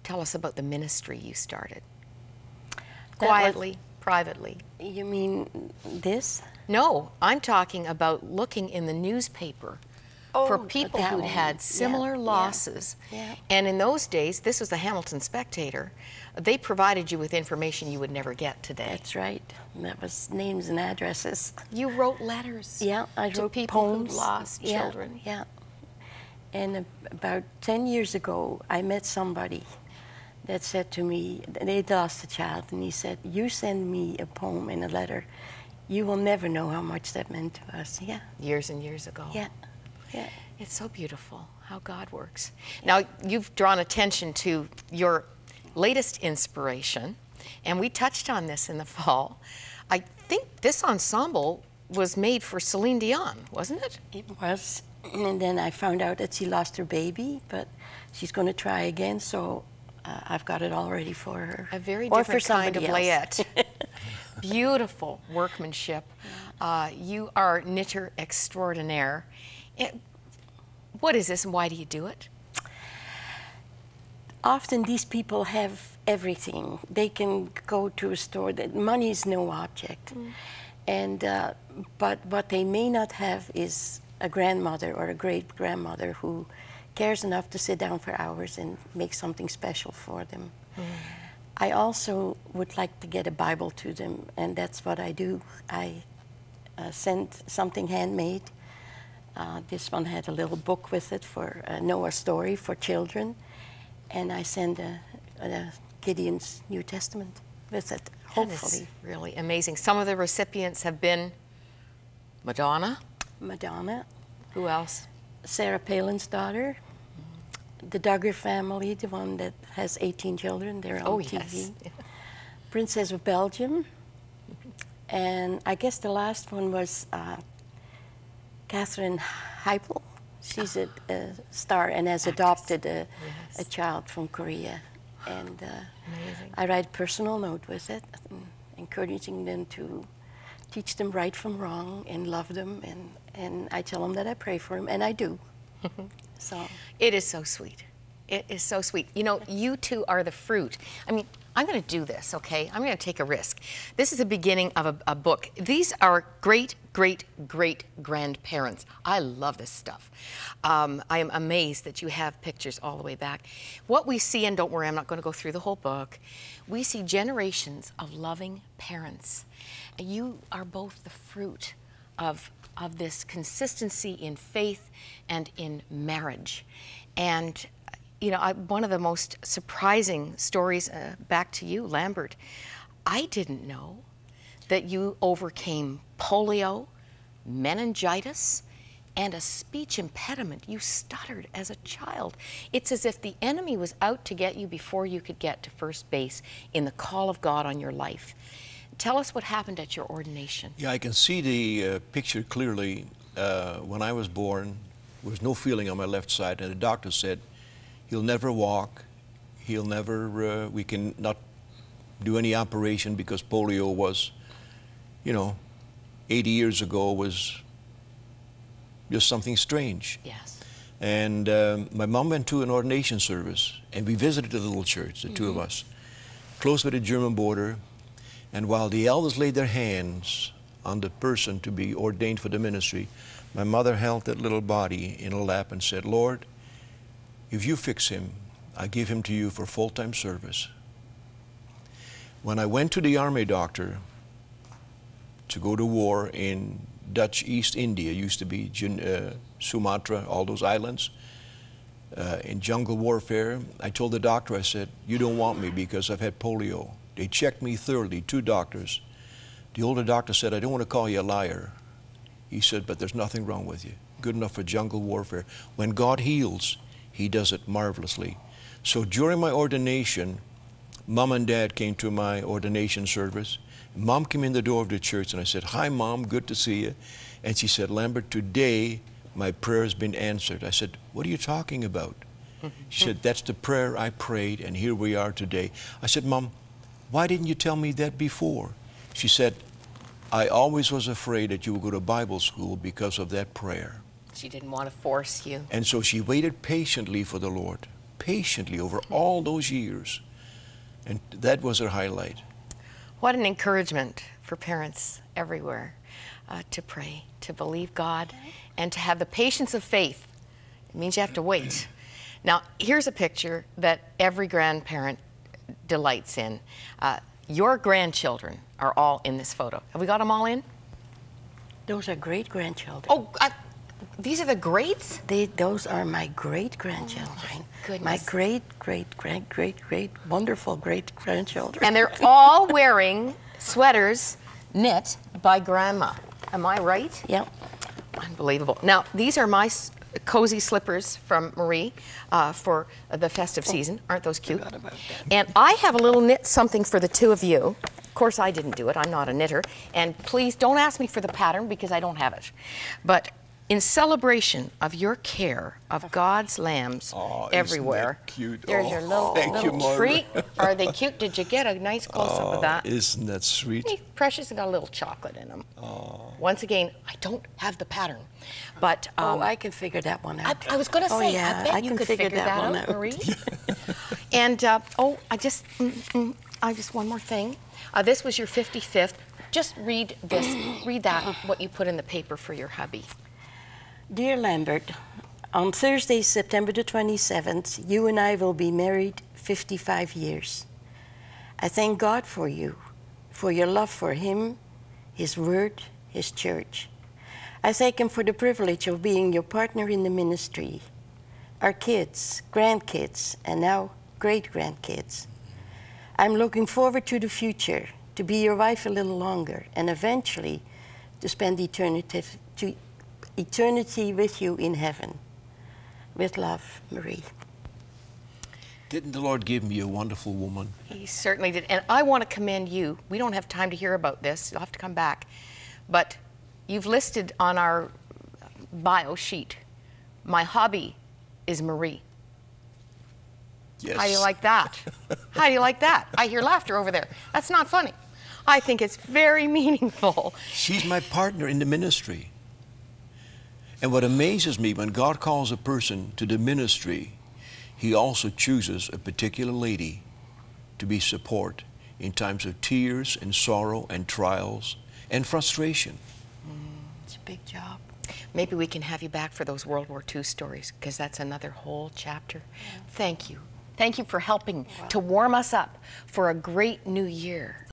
tell us about the ministry you started. That Quietly, privately. You mean this? No, I'm talking about looking in the newspaper for people that who'd one. had similar Yeah, losses. yeah. And in those days, this was the Hamilton Spectator, they provided you with information you would never get today. That's right. That was names and addresses. You wrote letters Yeah, I to wrote people poems. who lost Yeah, children. Yeah. And about 10 years ago, I met somebody that said to me, they'd lost a child, and he said, "You send me a poem and a letter. You will never know how much that meant to us." Yeah. Years and years ago. Yeah. Yeah. It's so beautiful how God works. Now, you've drawn attention to your latest inspiration, and we touched on this in the fall. I think this ensemble was made for Celine Dion, wasn't it? It was. And then I found out that she lost her baby, but she's going to try again, so I've got it all ready for her. A very or different for kind of somebody else. layette. Beautiful workmanship. You are knitter extraordinaire. What is this and why do you do it? Often these people have everything. They can go to a store. Money is no object. And, but what they may not have is a grandmother or a great-grandmother who cares enough to sit down for hours and make something special for them. I also would like to get a Bible to them, and that's what I do. I send something handmade. This one had a little book with it for Noah's story for children, and I send a Gideon's New Testament with it, hopefully. That is really amazing. Some of the recipients have been Madonna. Madonna. Who else? Sarah Palin's daughter. The Duggar family, the one that has 18 children, they're on TV. Yes. Princess of Belgium. And I guess the last one was Catherine Heipel. She's a star and has adopted a child from Korea. And I write a personal note with it, encouraging them to teach them right from wrong and love them. And I tell them that I pray for them, and I do. So it is so sweet. It is so sweet. You know, you two are the fruit. I mean, I'm going to do this, okay? I'm going to take a risk. This is the beginning of a book. These are great-great-great-grandparents. I love this stuff. I am amazed that you have pictures all the way back. What we see, and don't worry, I'm not going to go through the whole book, we see generations of loving parents. You are both the fruit of this consistency in faith and in marriage. And you know, one of the most surprising stories, back to you, Lambert, I didn't know that you overcame polio, meningitis, and a speech impediment. You stuttered as a child. It's as if the enemy was out to get you before you could get to first base in the call of God on your life. Tell us what happened at your ordination. Yeah, I can see the picture clearly. When I was born, there was no feeling on my left side, and the doctor said, he'll never walk, he'll never, we can not do any operation because polio was, you know, 80 years ago was just something strange. Yes. And my mom went to an ordination service, and we visited the little church, the two of us, close to the German border. And while the elders laid their hands on the person to be ordained for the ministry, my mother held that little body in her lap and said, "Lord, if you fix him, I give him to you for full-time service." When I went to the army doctor to go to war in Dutch East India, used to be Sumatra, all those islands, in jungle warfare, I told the doctor, I said, "You don't want me because I've had polio." They checked me thoroughly, 2 doctors. The older doctor said, "I don't want to call you a liar." He said, "But there's nothing wrong with you. Good enough for jungle warfare." When God heals, He does it marvelously. So during my ordination, Mom and Dad came to my ordination service. Mom came in the door of the church and I said, "Hi, Mom, good to see you." And she said, "Lambert, today my prayer has been answered." I said, "What are you talking about?" She said, "That's the prayer I prayed and here we are today." I said, "Mom, why didn't you tell me that before?" She said, "I always was afraid that you would go to Bible school because of that prayer." She didn't want to force you. And so she waited patiently for the Lord. patiently over all those years. And that was her highlight. What an encouragement for parents everywhere to pray, to believe God, and to have the patience of faith. It means you have to wait. Now, here's a picture that every grandparent delights in. Your grandchildren are all in this photo. Have we got them all in? Those are great-grandchildren. Oh, these are the greats? Those are my great-grandchildren. Oh, my goodness. My great, wonderful great-grandchildren. And they're all wearing sweaters knit by Grandma. Am I right? Yep. Unbelievable. Now, these are my cozy slippers from Marie for the festive season. Aren't those cute? Forgot about that. And I have a little knit something for the two of you. Of course, I didn't do it. I'm not a knitter. And please don't ask me for the pattern because I don't have it. But in celebration of your care of God's lambs everywhere. Isn't that cute? There's your little, thank you, Moira. treat. Are they cute? Did you get a nice close-up of that? Isn't that sweet? Hey, Precious has got a little chocolate in them. Once again, I don't have the pattern, but I can figure that one out. I was going to say, yeah, I bet I you can could figure that one out, out. Marie. And I just one more thing. This was your 55th. Just read this. Read that. What you put in the paper for your hubby. Dear Lambert, on Thursday, September the 27th, you and I will be married 55 years. I thank God for you, for your love for Him, His Word, His church. I thank Him for the privilege of being your partner in the ministry, our kids, grandkids, and now great-grandkids. I'm looking forward to the future, to be your wife a little longer, and eventually to spend eternity with you in heaven. With love, Marie. Didn't the Lord give me a wonderful woman? He certainly did. And I want to commend you. We don't have time to hear about this. You'll have to come back. But you've listed on our bio sheet, my hobby is Marie. Yes. How do you like that? How do you like that? I hear laughter over there. That's not funny. I think it's very meaningful. She's my partner in the ministry. And what amazes me, when God calls a person to the ministry, He also chooses a particular lady to be support in times of tears and sorrow and trials and frustration. It's a big job. Maybe we can have you back for those World War II stories, because that's another whole chapter. Yeah. Thank you. Thank you for helping to warm us up for a great new year.